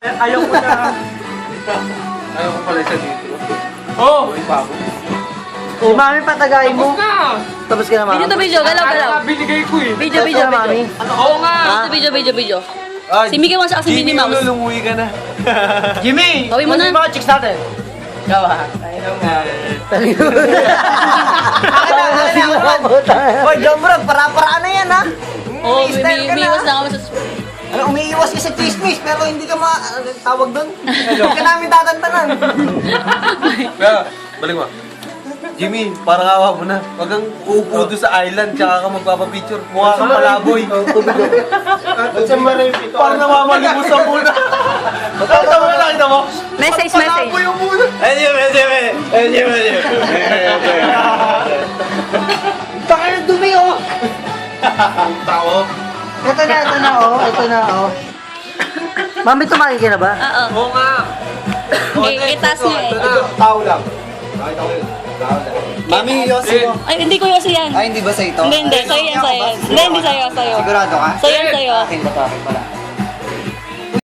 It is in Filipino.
Ayaw ko na. Ayaw ko pala siya dito. Oh! Uy, bago. Si Mami patagay mo. Na! Tapos ka na, Mami. Video to video, galaw, galaw. Binigay ko eh. Video, Tapos video, ka na, Mami. video. Oo nga! Video. Ah, Si Mickey Mouse at si Minnie Jimmy, Mouse. lulunguwi ka na. Jimmy! Gawin mo na. Yung mga chicks natin. Gawa. Hoy, John Brog, para-paraan na yan, ha? Oh, Style ka na. umiiwas na ako sa... Ano, umiiwas ka sa chismis, pero hindi ka tawag doon. Hindi ka namin tatantanan. Kaya, balik mo. Jimmy, parang awa mo na. Wag kang uupo doon sa island, tsaka ka magpapapicture. Mukha kang malaboy. Parang namamalimos sa muna. Nakita mo, nakita mo? Message. Malaboy yung muna. Baka na dumi, oh. Tao. Ito na, oh. Mami, tumaki ka na ba? Oo. Oo nga! Itas niya eh. Tao lang. Nakita ko yun. Tao lang. Mami, Yossi mo. Ay, hindi ko yosi yan. Ay, hindi ba sa ito? Hindi. Sa'yo yan, sa'yo. Hindi, sa'yo. Sigurado ka? Sa'yo. Akin ba to? Akin pala.